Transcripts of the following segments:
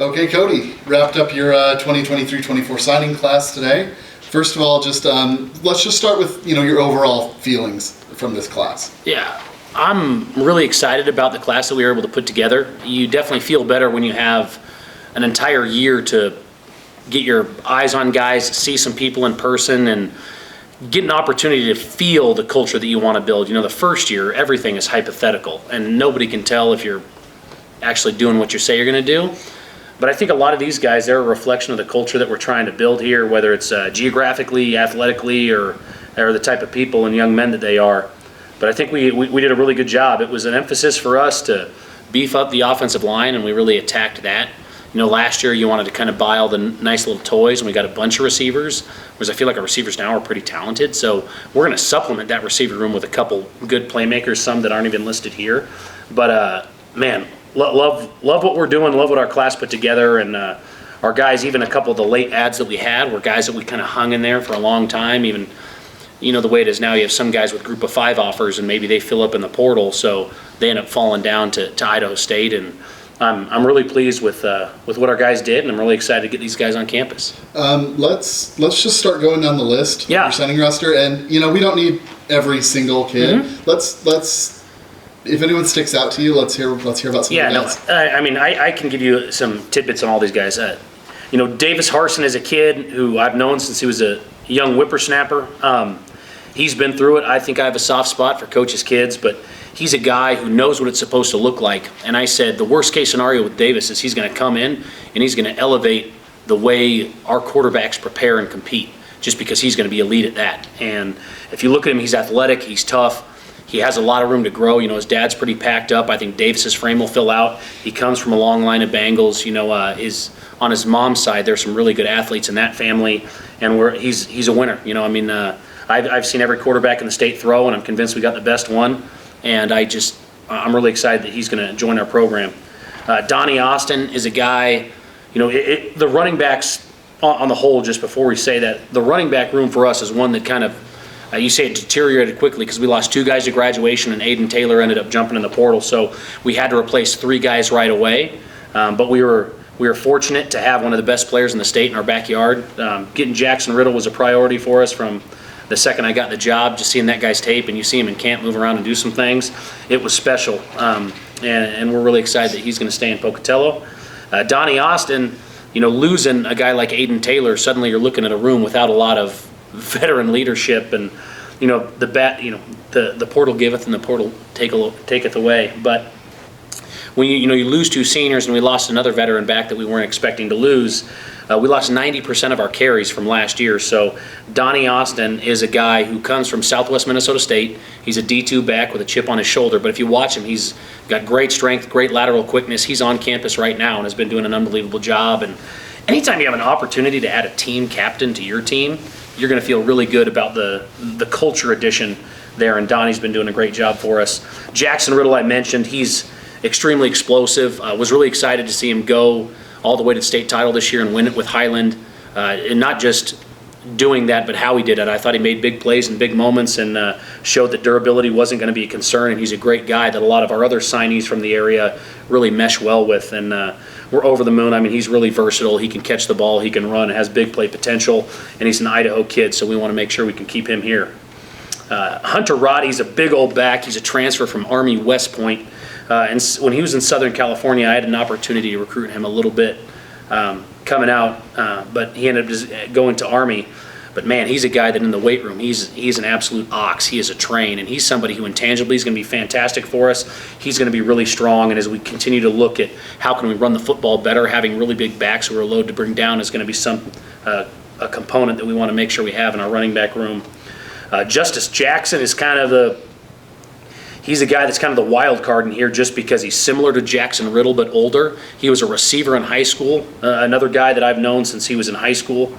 Okay, Cody, wrapped up your 2023-24 signing class today. First of all, just let's just start with your overall feelings from this class. Yeah, I'm really excited about the class that we were able to put together. You definitely feel better when you have an entire year to get your eyes on guys, see some people in person, and get an opportunity to feel the culture that you want to build. The first year, everything is hypothetical, and nobody can tell if you're actually doing what you say you're going to do. But I think a lot of these guys, they're a reflection of the culture that we're trying to build here, whether it's geographically, athletically, or the type of people and young men that they are. But I think we did a really good job. It was an emphasis for us to beef up the offensive line, and we really attacked that. Last year you wanted to kind of buy all the nice little toys, and we got a bunch of receivers, whereas I feel like our receivers now are pretty talented. So we're going to supplement that receiver room with a couple good playmakers, some that aren't even listed here. But, man, love what we're doing, love what our class put together, and our guys, even a couple of the late ads that we had were guys that we kind of hung in there for a long time. Even, the way it is now, you have some guys with group of 5 offers, and maybe they fill up in the portal, so they end up falling down to Idaho State. And I'm really pleased with what our guys did, and I'm really excited to get these guys on campus. Let's just start going down the list. Yeah. Your signing roster, and we don't need every single kid. Mm-hmm. Let's if anyone sticks out to you, let's hear about some of the guys. I can give you some tidbits on all these guys. Davis Harson is a kid who I've known since he was a young whippersnapper. He's been through it. I think I have a soft spot for coaches' kids, but he's a guy who knows what it's supposed to look like. And I said the worst case scenario with Davis is he's going to come in and he's going to elevate the way our quarterbacks prepare and compete, just because he's going to be elite at that. And if you look at him, he's athletic, he's tough. He has a lot of room to grow. His dad's pretty packed up. I think Davis's frame will fill out. He comes from a long line of Bengals. On his mom's side, there's some really good athletes in that family, and he's a winner. I've seen every quarterback in the state throw, and I'm convinced we got the best one. And I'm really excited that he's going to join our program. Donnie Austin is a guy. The running backs on the whole. Just before we say that, the running back room for us is one that kind of. You say it deteriorated quickly because we lost 2 guys to graduation, and Aiden Taylor ended up jumping in the portal, so we had to replace 3 guys right away. But we were fortunate to have one of the best players in the state in our backyard. Getting Jackson Riddle was a priority for us from the second I got the job. Just seeing that guy's tape, and you see him in camp move around and do some things, it was special. And we're really excited that he's going to stay in Pocatello. Donnie Austin, losing a guy like Aiden Taylor, suddenly you're looking at a room without a lot of veteran leadership, and the portal giveth and the portal taketh away. But when you lose 2 seniors, and we lost another veteran back that we weren't expecting to lose, we lost 90% of our carries from last year. So Donnie Austin is a guy who comes from Southwest Minnesota State. He's a D2 back with a chip on his shoulder, but if you watch him, he's got great strength, great lateral quickness. He's on campus right now and has been doing an unbelievable job. And anytime you have an opportunity to add a team captain to your team, you're going to feel really good about the culture addition there, and Donnie's been doing a great job for us. Jackson Riddle, I mentioned, he's extremely explosive. Was really excited to see him go all the way to the state title this year and win it with Highland, and not just doing that, but how he did it. I thought he made big plays and big moments, and showed that durability wasn't going to be a concern, and he's a great guy that a lot of our other signees from the area really mesh well with, and we're over the moon. He's really versatile. He can catch the ball, he can run, has big play potential, and he's an Idaho kid, so we want to make sure we can keep him here. Hunter Roddy's a big old back. He's a transfer from Army West Point. And when he was in Southern California, I had an opportunity to recruit him a little bit coming out, but he ended up just going to Army. But man, he's a guy that in the weight room, he's an absolute ox. He is a train, and he's somebody who intangibly is going to be fantastic for us. He's going to be really strong, and as we continue to look at how can we run the football better, having really big backs who are a load to bring down is going to be a component that we want to make sure we have in our running back room. Justice Jackson is he's a guy that's kind of the wild card in here just because he's similar to Jackson Riddle but older. He was a receiver in high school, another guy that I've known since he was in high school.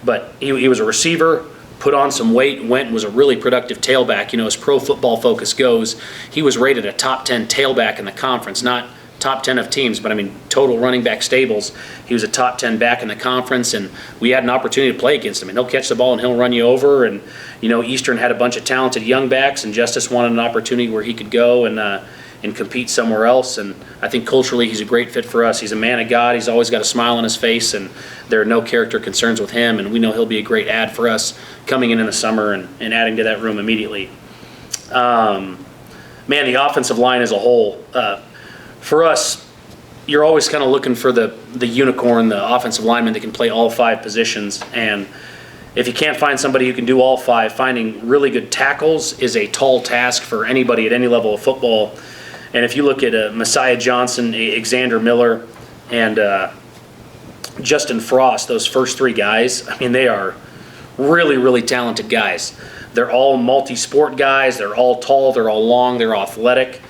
But he was a receiver, put on some weight, went and was a really productive tailback. As Pro Football Focus goes, he was rated a top 10 tailback in the conference, not top 10 of teams, but total running back stables. He was a top 10 back in the conference, and we had an opportunity to play against him. And he'll catch the ball and he'll run you over. And Eastern had a bunch of talented young backs, and Justice wanted an opportunity where he could go, and and compete somewhere else. And I think culturally he's a great fit for us. He's a man of God. He's always got a smile on his face, and there are no character concerns with him. And we know he'll be a great add for us coming in the summer and adding to that room immediately. Man, the offensive line as a whole, for us, you're always kind of looking for the unicorn, the offensive lineman that can play all 5 positions. And if you can't find somebody who can do all 5, finding really good tackles is a tall task for anybody at any level of football. And if you look at Messiah Johnson, Xander Miller, and Justin Frost, those first 3 guys, I mean, they are really, really talented guys. They're all multi-sport guys. They're all tall. They're all long. They're athletic.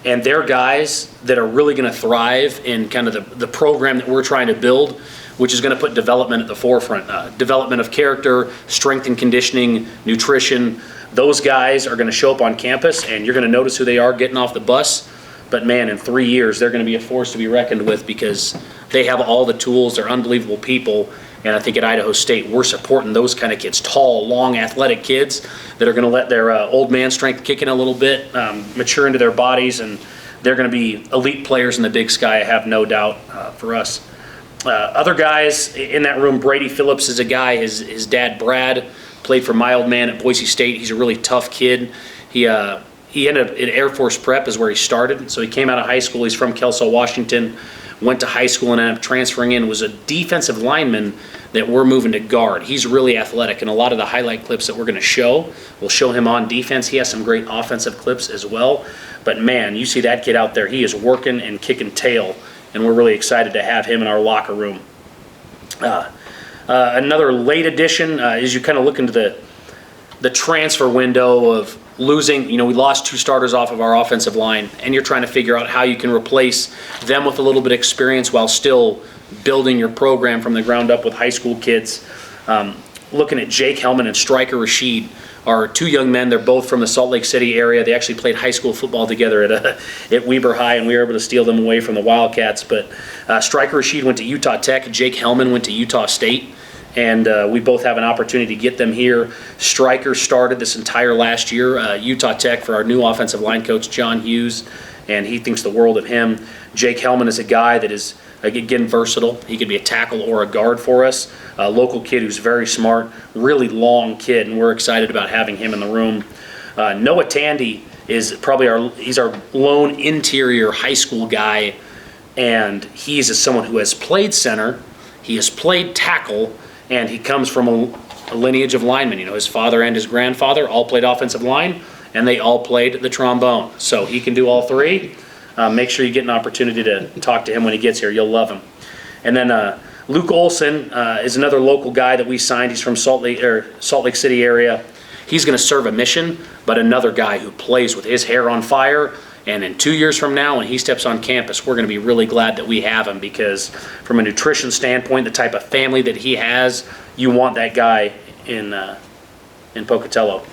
And they're guys that are really going to thrive in kind of the program that we're trying to build, which is going to put development at the forefront. Development of character, strength and conditioning, nutrition. Those guys are going to show up on campus, and you're going to notice who they are getting off the bus. But man, in 3 years, they're going to be a force to be reckoned with because they have all the tools. They're unbelievable people. And I think at Idaho State, we're supporting those kind of kids, tall, long, athletic kids that are going to let their old man strength kick in a little bit, mature into their bodies, and they're going to be elite players in the Big Sky, I have no doubt, for us. Other guys in that room, Brady Phillips is a guy, his dad, Brad, played for my old man at Boise State. He's a really tough kid. He ended up at Air Force Prep is where he started. So he came out of high school. He's from Kelso, Washington, went to high school and ended up transferring in, was a defensive lineman that we're moving to guard. He's really athletic, and a lot of the highlight clips that we're going to show will show him on defense. He has some great offensive clips as well. But man, you see that kid out there, he is working and kicking tail, and we're really excited to have him in our locker room. Another late addition is you kind of look into the transfer window of losing, we lost 2 starters off of our offensive line, and you're trying to figure out how you can replace them with a little bit of experience while still building your program from the ground up with high school kids. Looking at Jake Hellman and Stryker Rashid are 2 young men. They're both from the Salt Lake City area. They actually played high school football together at Weber High, and we were able to steal them away from the Wildcats. But Stryker Rashid went to Utah Tech. Jake Hellman went to Utah State. And we both have an opportunity to get them here. Stryker started this entire last year, Utah Tech, for our new offensive line coach, John Hughes, and he thinks the world of him. Jake Hellman is a guy that is, again, versatile. He could be a tackle or a guard for us. A local kid who's very smart, really long kid, and we're excited about having him in the room. Noah Tandy is probably he's our lone interior high school guy, and he's someone who has played center, he has played tackle, and he comes from a lineage of linemen. His father and his grandfather all played offensive line, and they all played the trombone. So he can do all 3. Make sure you get an opportunity to talk to him when he gets here. You'll love him. And then Luke Olson is another local guy that we signed. He's from Salt Lake City area. He's going to serve a mission, but another guy who plays with his hair on fire. And in 2 years from now, when he steps on campus, we're going to be really glad that we have him, because from a nutrition standpoint, the type of family that he has, you want that guy in Pocatello.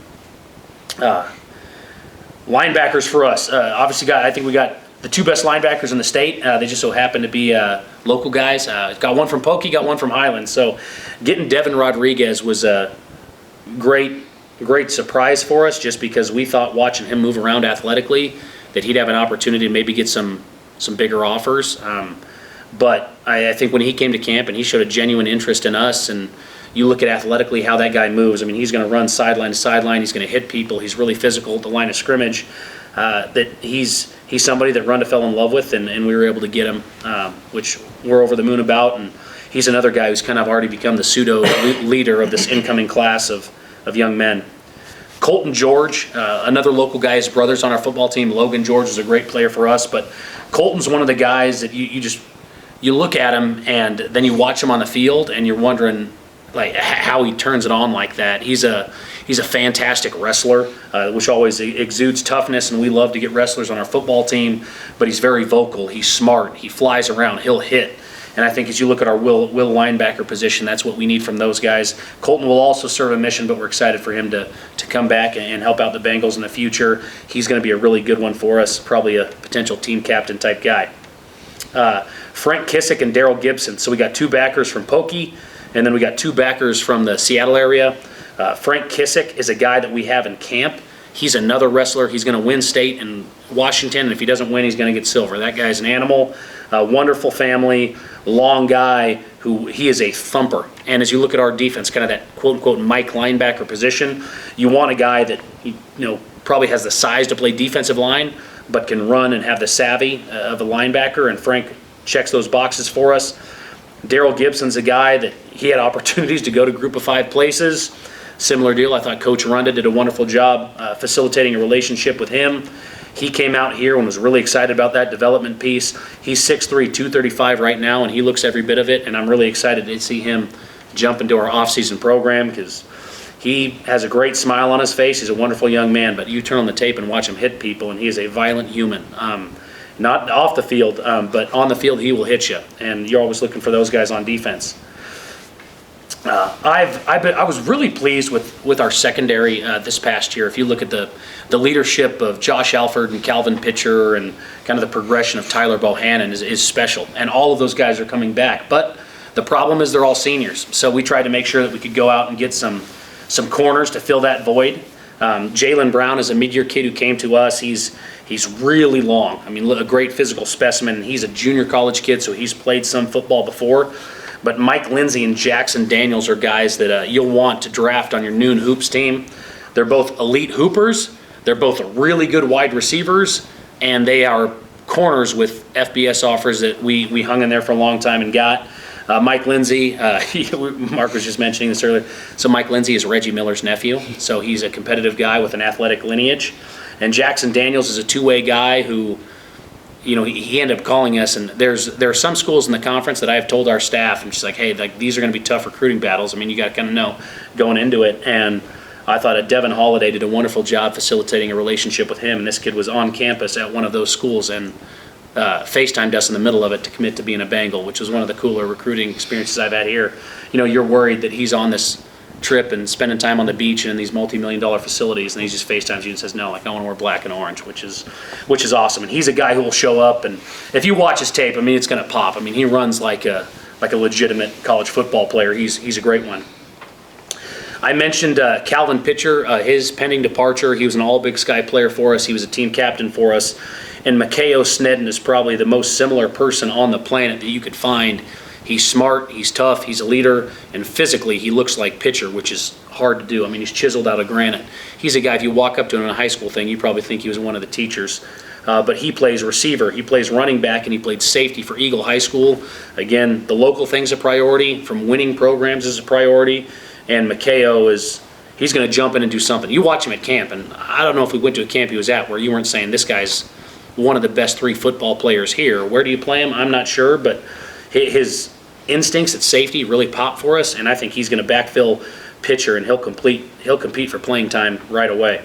Linebackers for us. Obviously, I think we got the 2 best linebackers in the state. They just so happen to be local guys. Got one from Pokey, got one from Highland. So getting Devin Rodriguez was a great surprise for us, just because we thought watching him move around athletically that he'd have an opportunity to maybe get some bigger offers. But I think when he came to camp and he showed a genuine interest in us, and you look at athletically how that guy moves, I mean, he's going to run sideline to sideline, he's going to hit people, he's really physical at the line of scrimmage, that he's somebody that Runda fell in love with, and we were able to get him, which we're over the moon about. And he's another guy who's kind of already become the pseudo leader of this incoming class of young men. Colton George, another local guy, his brother's on our football team. Logan George is a great player for us, but Colton's one of the guys that you look at him and then you watch him on the field and you're wondering like how he turns it on like that. He's a fantastic wrestler, which always exudes toughness, and we love to get wrestlers on our football team, but he's very vocal, he's smart, he flies around, he'll hit. And I think as you look at our will linebacker position, that's what we need from those guys. Colton will also serve a mission, but we're excited for him to come back and help out the Bengals in the future. He's going to be a really good one for us, probably a potential team captain type guy. Frank Kissick and Daryl Gibson. So we got 2 backers from Pokey, and then we got 2 backers from the Seattle area. Frank Kissick is a guy that we have in camp. He's another wrestler. He's going to win state in Washington, and if he doesn't win, he's going to get silver. That guy's an animal, a wonderful family, long guy who he is a thumper. And as you look at our defense, kind of that quote-unquote Mike linebacker position, you want a guy that probably has the size to play defensive line, but can run and have the savvy of a linebacker, and Frank checks those boxes for us. Daryl Gibson's a guy that he had opportunities to go to Group of 5 places. Similar deal. I thought Coach Runda did a wonderful job facilitating a relationship with him. He came out here and was really excited about that development piece. He's 6'3", 235 right now, and he looks every bit of it, and I'm really excited to see him jump into our off-season program because he has a great smile on his face. He's a wonderful young man, but you turn on the tape and watch him hit people, and he is a violent human. Not off the field, but on the field he will hit you, and you're always looking for those guys on defense. I was really pleased with our secondary this past year. If you look at the leadership of Josh Alford and Calvin Pitcher and kind of the progression of Tyler Bohannon is special, and all of those guys are coming back. But the problem is they're all seniors, so we tried to make sure that we could go out and get some corners to fill that void. Jalen Brown is a mid-year kid who came to us. He's really long. I mean, a great physical specimen. He's a junior college kid, so he's played some football before. But Mike Lindsay and Jackson Daniels are guys that you'll want to draft on your noon hoops team. They're both elite hoopers. They're both really good wide receivers, and they are corners with FBS offers that we hung in there for a long time and got. Mike Lindsay, Mark was just mentioning this earlier. So Mike Lindsay is Reggie Miller's nephew, so he's a competitive guy with an athletic lineage. And Jackson Daniels is a two-way guy who, he ended up calling us, and there are some schools in the conference that I've told our staff, and she's like, hey, these are going to be tough recruiting battles. I mean, you got to kind of know going into it. And I thought that Devin Holliday did a wonderful job facilitating a relationship with him, and this kid was on campus at one of those schools and FaceTimed us in the middle of it to commit to being a Bengal, which was one of the cooler recruiting experiences I've had here. You're worried that he's on this trip and spending time on the beach and in these multi-million-dollar facilities, and he just FaceTimes you and says, no, I want to wear black and orange, which is awesome. And he's a guy who will show up, and if you watch his tape, I mean, it's going to pop. I mean, he runs like a legitimate college football player. He's a great one. I mentioned Calvin Pitcher, his pending departure. He was an All-Big Sky player for us. He was a team captain for us. And Makeo Snedden is probably the most similar person on the planet that you could find. He's smart, he's tough, he's a leader, and physically he looks like Pitcher, which is hard to do. I mean, he's chiseled out of granite. He's a guy, if you walk up to him in a high school thing, you probably think he was one of the teachers. But he plays receiver, he plays running back, and he played safety for Eagle High School. Again, the local thing's a priority, from winning programs is a priority, and Makeo he's going to jump in and do something. You watch him at camp, and I don't know if we went to a camp he was at where you weren't saying, this guy's one of the best 3 football players here. Where do you play him? I'm not sure, but his instincts at safety really pop for us, and I think he's going to backfill Pitcher, and he'll compete for playing time right away.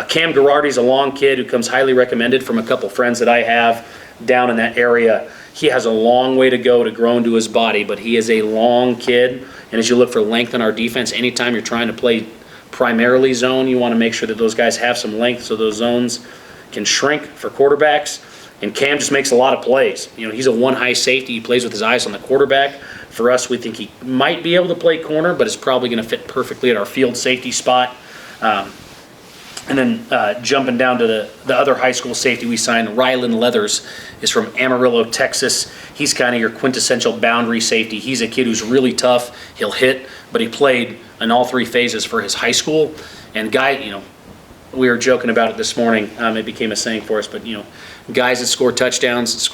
Cam Girardi's a long kid who comes highly recommended from a couple friends that I have down in that area. He has a long way to go to grow into his body, but he is a long kid, and as you look for length in our defense, anytime you're trying to play primarily zone, you want to make sure that those guys have some length so those zones can shrink for quarterbacks. And Cam just makes a lot of plays. He's a one-high safety. He plays with his eyes on the quarterback. For us, we think he might be able to play corner, but is probably going to fit perfectly at our field safety spot. And then jumping down to the other high school safety we signed, Rylan Leathers is from Amarillo, Texas. He's kind of your quintessential boundary safety. He's a kid who's really tough. He'll hit, but he played in all 3 phases for his high school. And guy, we were joking about it this morning. It became a saying for us, but guys that score touchdowns,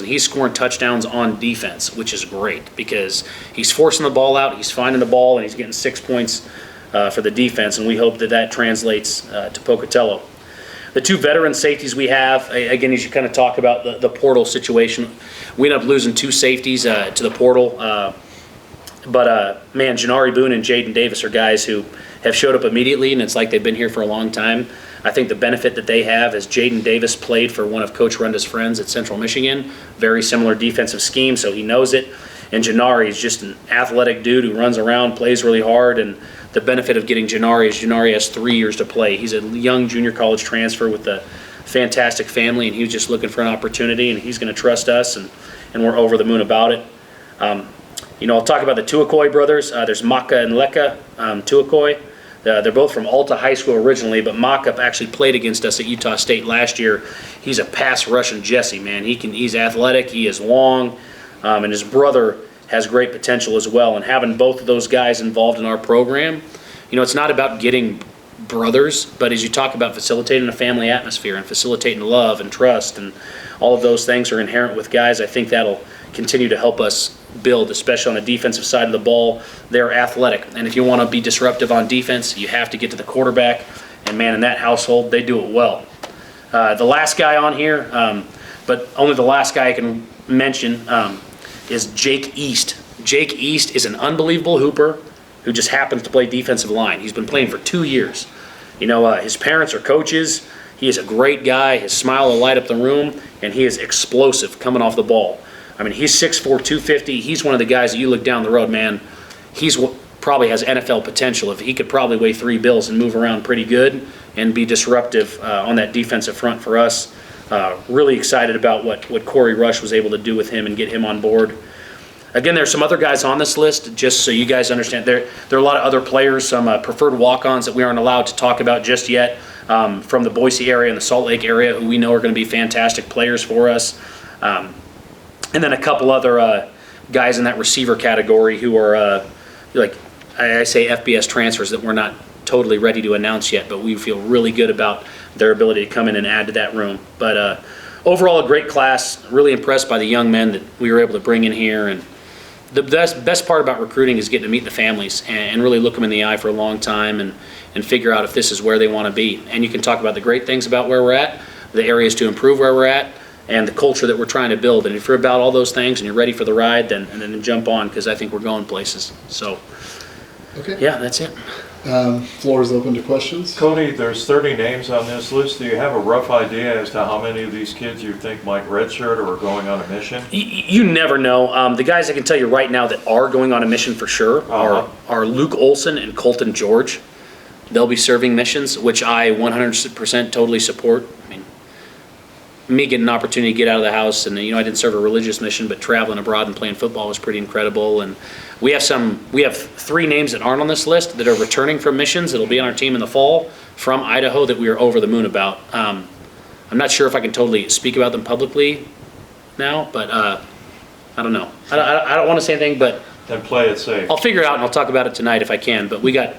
and he's scoring touchdowns on defense, which is great because he's forcing the ball out, he's finding the ball, and he's getting 6 points for the defense, and we hope that translates to Pocatello. The 2 veteran safeties we have, again, as you kind of talk about the portal situation, we ended up losing 2 safeties to the portal. But Janari Boone and Jaden Davis are guys who have showed up immediately, and it's like they've been here for a long time. I think the benefit that they have is Jaden Davis played for one of Coach Runda's friends at Central Michigan. Very similar defensive scheme, so he knows it. And Janari is just an athletic dude who runs around, plays really hard, and the benefit of getting Janari is Janari has 3 years to play. He's a young junior college transfer with a fantastic family, and he was just looking for an opportunity, and he's going to trust us, and we're over the moon about it. I'll talk about the Tuakoi brothers. There's Maka and Leka Tuakoi. They're both from Alta High School originally, but Mockup actually played against us at Utah State last year. He's a pass rushing Jesse, man. He's athletic, he is long, and his brother has great potential as well. And having both of those guys involved in our program, it's not about getting brothers, but as you talk about facilitating a family atmosphere and facilitating love and trust and all of those things are inherent with guys, I think that'll continue to help us build, especially on the defensive side of the ball. They're athletic, and if you want to be disruptive on defense, you have to get to the quarterback, and man, in that household, they do it well. The last guy on here, but only the last guy I can mention, is Jake East. Jake East is an unbelievable hooper who just happens to play defensive line. He's been playing for 2 years. His parents are coaches. He is a great guy. His smile will light up the room, and he is explosive coming off the ball. I mean, he's 6'4", 250. He's one of the guys that you look down the road, man, he's probably has NFL potential. If he could probably weigh 3 bills and move around pretty good and be disruptive on that defensive front for us. Really excited about what Corey Rush was able to do with him and get him on board. Again, there's some other guys on this list, just so you guys understand. There are a lot of other players, some preferred walk-ons that we aren't allowed to talk about just yet from the Boise area and the Salt Lake area who we know are going to be fantastic players for us. And then a couple other guys in that receiver category who are, like I say, FBS transfers that we're not totally ready to announce yet, but we feel really good about their ability to come in and add to that room. But overall, a great class. Really impressed by the young men that we were able to bring in here. And the best part about recruiting is getting to meet the families and really look them in the eye for a long time and figure out if this is where they want to be. And you can talk about the great things about where we're at, the areas to improve where we're at, and the culture that we're trying to build. And if you're about all those things and you're ready for the ride, then jump on, because I think we're going places. So, okay. Yeah, that's it. Floor is open to questions. Cody, there's 30 names on this list. Do you have a rough idea as to how many of these kids you think might redshirt or are going on a mission? You never know. The guys I can tell you right now that are going on a mission for sure are Luke Olson and Colton George. They'll be serving missions, which I 100% totally support. I mean, me getting an opportunity to get out of the house, and I didn't serve a religious mission, but traveling abroad and playing football was pretty incredible. And we have 3 names that aren't on this list that are returning from missions that'll be on our team in the fall from Idaho that we are over the moon about. I'm not sure if I can totally speak about them publicly now, but I don't know. I don't want to say anything, but Then play it safe. I'll figure it out and I'll talk about it tonight if I can. But we got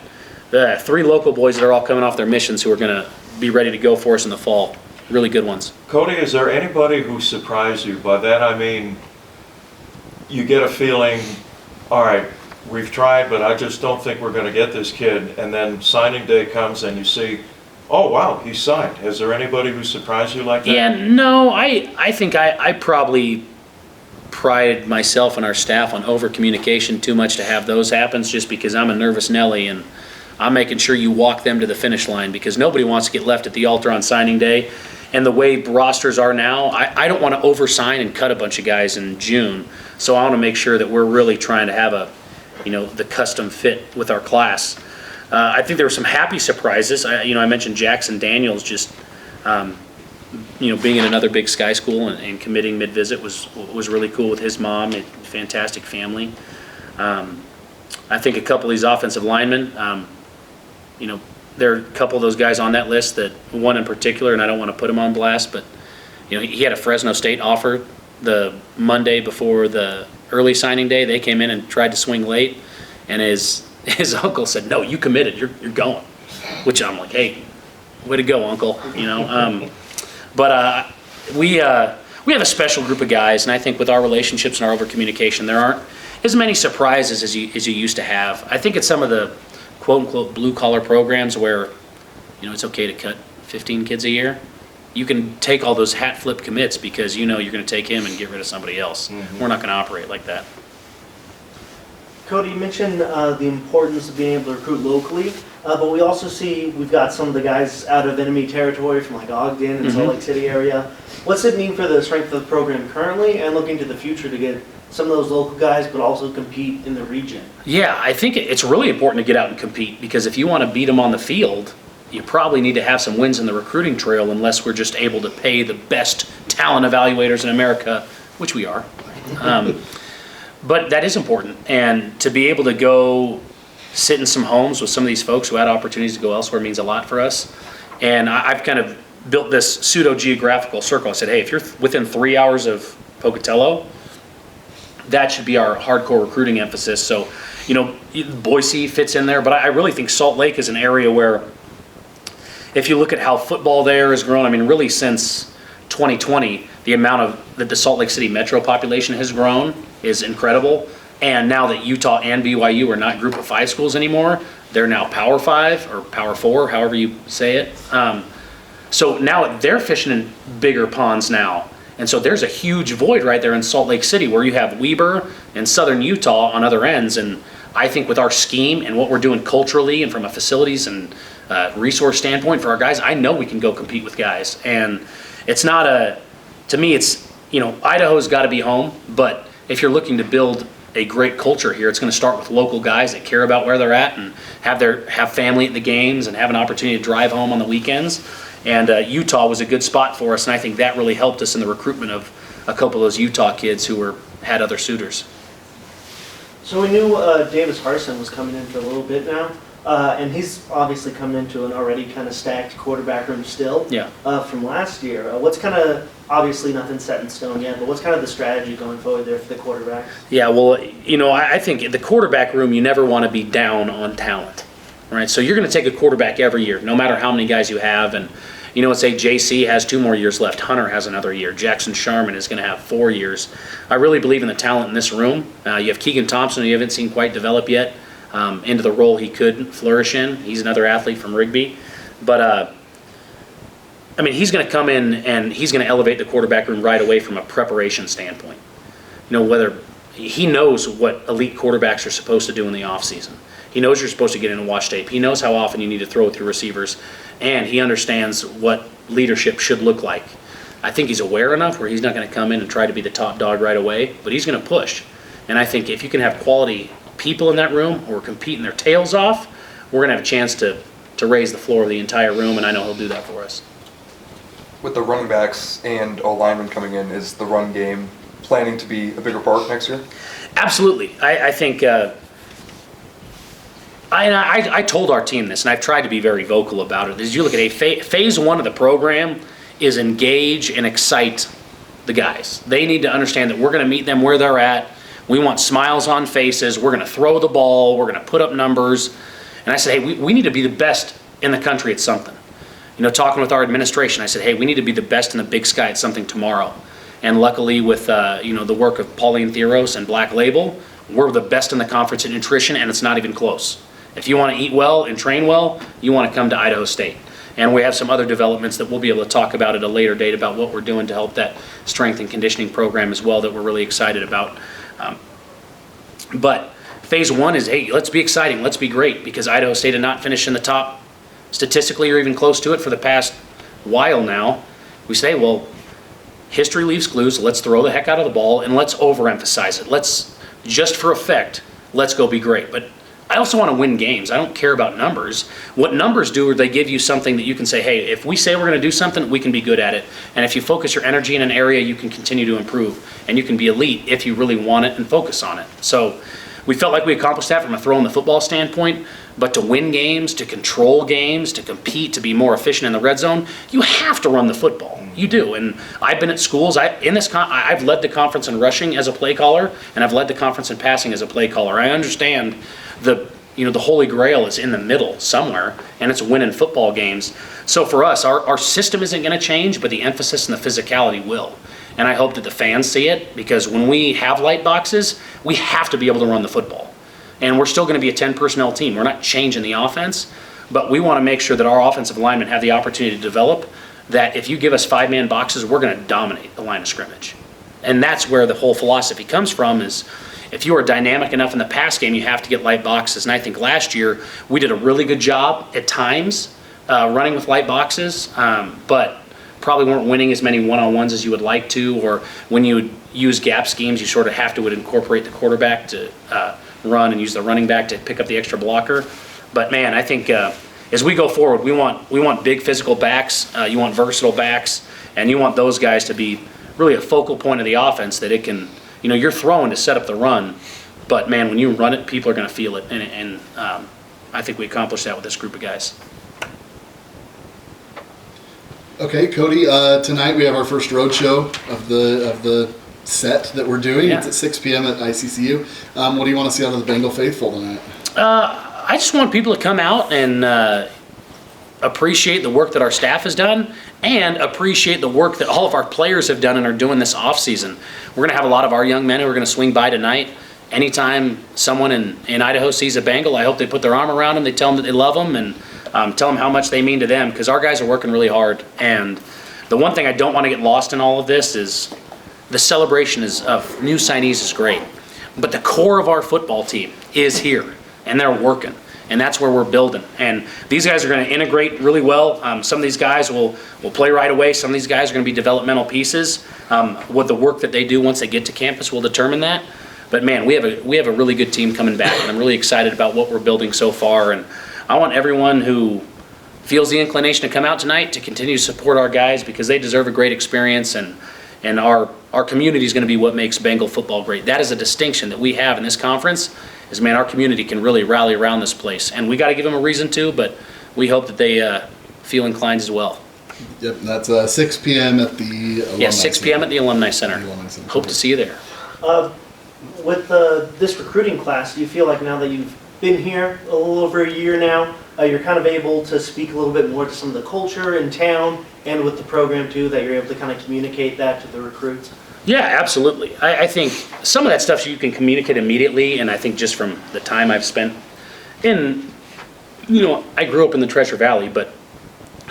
3 local boys that are all coming off their missions who are going to be ready to go for us in the fall. Really good ones. Cody, is there anybody who surprised you? By that I mean, you get a feeling, all right, we've tried, but I just don't think we're going to get this kid. And then signing day comes and you see, oh, wow, he's signed. Is there anybody who surprised you like that? Yeah, no, I think I probably prided myself and our staff on over-communication too much to have those happen, just because I'm a nervous Nelly and I'm making sure you walk them to the finish line, because nobody wants to get left at the altar on signing day. And the way rosters are now, I don't want to oversign and cut a bunch of guys in June. So I want to make sure that we're really trying to have the custom fit with our class. I think there were some happy surprises. I mentioned Jackson Daniels just, being in another Big Sky school and committing mid-visit was really cool with his mom. A fantastic family. I think a couple of these offensive linemen, there are a couple of those guys on that list, that one in particular, and I don't want to put him on blast, but he had a Fresno State offer the Monday before the early signing day. They came in and tried to swing late, and his uncle said, "No, you committed. You're going." Which I'm like, "Hey, way to go, uncle." But we have a special group of guys, and I think with our relationships and our over communication, there aren't as many surprises as you used to have. I think it's some of the quote-unquote blue-collar programs where, it's okay to cut 15 kids a year. You can take all those hat flip commits because you're going to take him and get rid of somebody else. Mm-hmm. We're not going to operate like that. Cody, you mentioned the importance of being able to recruit locally, but we also see we've got some of the guys out of enemy territory from like Ogden and Salt Lake City area. What's it mean for the strength of the program currently and looking to the future to get some of those local guys, but also compete in the region? Yeah, I think it's really important to get out and compete, because if you want to beat them on the field, you probably need to have some wins in the recruiting trail, unless we're just able to pay the best talent evaluators in America, which we are. But that is important, and to be able to go sit in some homes with some of these folks who had opportunities to go elsewhere means a lot for us. And I've kind of built this pseudo-geographical circle. I said, hey, if you're within 3 hours of Pocatello, that should be our hardcore recruiting emphasis. So, Boise fits in there, but I really think Salt Lake is an area where, if you look at how football there has grown, I mean, really since 2020, the amount of that the Salt Lake City metro population has grown is incredible. And now that Utah and BYU are not Group of 5 schools anymore, they're now Power 5 or Power 4, however you say it. So now they're fishing in bigger ponds now. And so there's a huge void right there in Salt Lake City where you have Weber and Southern Utah on other ends. And I think with our scheme and what we're doing culturally and from a facilities and resource standpoint for our guys, I know we can go compete with guys. And it's not to me, it's, Idaho's got to be home. But if you're looking to build a great culture here, it's going to start with local guys that care about where they're at and have family at the games and have an opportunity to drive home on the weekends. And Utah was a good spot for us, and I think that really helped us in the recruitment of a couple of those Utah kids who had other suitors. So we knew Davis Harson was coming in for a little bit now, and he's obviously coming into an already kind of stacked quarterback room still. Yeah. From last year. What's kind of, obviously nothing set in stone yet, but what's kind of the strategy going forward there for the quarterbacks? Yeah, well, I think in the quarterback room, you never want to be down on talent, right? So you're going to take a quarterback every year, no matter how many guys you have. And, let's say JC has 2 more years left. Hunter has another year. Jackson Sharman is going to have 4 years. I really believe in the talent in this room. You have Keegan Thompson, who you haven't seen quite develop yet into the role he could flourish in. He's another athlete from Rigby. But, he's going to come in and he's going to elevate the quarterback room right away from a preparation standpoint. Whether he knows what elite quarterbacks are supposed to do in the offseason. He knows you're supposed to get in and watch tape. He knows how often you need to throw with your receivers, and he understands what leadership should look like. I think he's aware enough where he's not going to come in and try to be the top dog right away, but he's going to push. And I think if you can have quality people in that room who are competing their tails off, we're going to have a chance to raise the floor of the entire room, and I know he'll do that for us. With the running backs and O-linemen coming in, is the run game planning to be a bigger part next year? Absolutely. I think I told our team this, and I've tried to be very vocal about it. As you look at phase 1 of the program is engage and excite the guys. They need to understand that we're going to meet them where they're at. We want smiles on faces. We're going to throw the ball. We're going to put up numbers. And I said, hey, we need to be the best in the country at something. Talking with our administration, I said, hey, we need to be the best in the Big Sky at something tomorrow. And luckily with, the work of Pauline Theros and Black Label, we're the best in the conference in nutrition, and it's not even close. If you want to eat well and train well, you want to come to Idaho State. And we have some other developments that we'll be able to talk about at a later date about what we're doing to help that strength and conditioning program as well that we're really excited about. But phase 1 is, hey, let's be exciting, let's be great, because Idaho State had not finished in the top statistically or even close to it for the past while now. We say, well, history leaves clues, let's throw the heck out of the ball and let's overemphasize it. Let's, just for effect, let's go be great. But I also want to win games. I don't care about numbers. What numbers do is they give you something that you can say, hey, if we say we're going to do something, we can be good at it. And if you focus your energy in an area, you can continue to improve. And you can be elite if you really want it and focus on it. So we felt like we accomplished that from a throwing the football standpoint. But to win games, to control games, to compete, to be more efficient in the red zone, you have to run the football. You do. And I've been at schools. I've led the conference in rushing as a play caller, and I've led the conference in passing as a play caller. I understand the holy grail is in the middle somewhere, and it's winning football games. So for us, our system isn't going to change, but the emphasis and the physicality will. And I hope that the fans see it, because when we have light boxes, we have to be able to run the football. And we're still going to be a 10 personnel team. We're not changing the offense, but we want to make sure that our offensive linemen have the opportunity to develop, that if you give us 5-man boxes, we're going to dominate the line of scrimmage. And that's where the whole philosophy comes from, is if you are dynamic enough in the pass game, you have to get light boxes. And I think last year we did a really good job at times running with light boxes, but probably weren't winning as many one-on-ones as you would like to, or when you would use gap schemes, you sort of have to would incorporate the quarterback to run and use the running back to pick up the extra blocker. But man, I think as we go forward, we want big physical backs, you want versatile backs, and you want those guys to be really a focal point of the offense, that it can, you're throwing to set up the run, But man, when you run it, people are going to feel it, and I think we accomplished that with this group of guys. Okay, Cody. Tonight we have our first road show of the set that we're doing. Yeah. It's at 6 p.m. at ICCU. What do you want to see out of the Bengal faithful tonight? I just want people to come out and appreciate the work that our staff has done and appreciate the work that all of our players have done and are doing this off season. We're going to have a lot of our young men who are going to swing by tonight. Anytime someone in Idaho sees a Bengal, I hope they put their arm around them, they tell them that they love them, and tell them how much they mean to them, because our guys are working really hard. And the one thing I don't want to get lost in all of this is the celebration of new signees is great, but the core of our football team is here, and they're working. And that's where we're building. And these guys are going to integrate really well. Some of these guys will play right away. Some of these guys are going to be developmental pieces. What the work that they do once they get to campus will determine that. But man, we have a really good team coming back, and I'm really excited about what we're building so far. And I want everyone who feels the inclination to come out tonight to continue to support our guys, because they deserve a great experience, and our community is going to be what makes Bengal football great. That is a distinction that we have in this conference. Is, man, our community can really rally around this place, and we got to give them a reason to, but we hope that they feel inclined as well. Yep, that's 6 p.m. at the Alumni Yeah, 6 p.m. at the Alumni Center. Alumni Center. Hope to see you there. With this recruiting class, do you feel like now that you've been here a little over a year now, you're kind of able to speak a little bit more to some of the culture in town and with the program too, that you're able to kind of communicate that to the recruits? Yeah, absolutely. I think some of that stuff you can communicate immediately, and I think just from the time I've spent in, I grew up in the Treasure Valley, but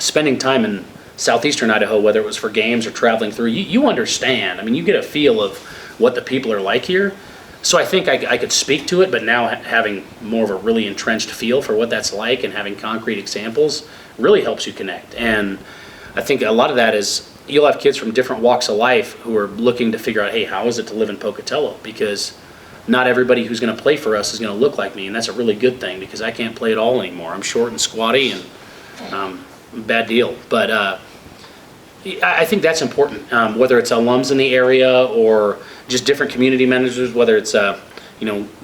spending time in southeastern Idaho, whether it was for games or traveling through, you understand. I mean, you get a feel of what the people are like here. So I think I could speak to it, but now having more of a really entrenched feel for what that's like and having concrete examples really helps you connect. And I think a lot of that is you'll have kids from different walks of life who are looking to figure out, hey, how is it to live in Pocatello? Because not everybody who's going to play for us is going to look like me, and that's a really good thing, because I can't play at all anymore. I'm short and squatty, and bad deal. But I think that's important, whether it's alums in the area or just different community managers, whether it's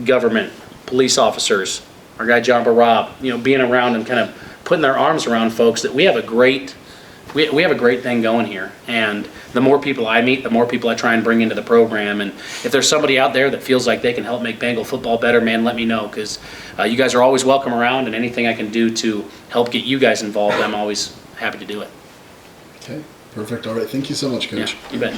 government, police officers, our guy John Barab, being around and kind of putting their arms around folks, that we have a great thing going here. And the more people I meet, the more people I try and bring into the program. And if there's somebody out there that feels like they can help make Bengal football better, man, let me know, because you guys are always welcome around, and anything I can do to help get you guys involved, I'm always happy to do it. Okay, perfect. All right, thank you so much, Coach. Yeah, you bet.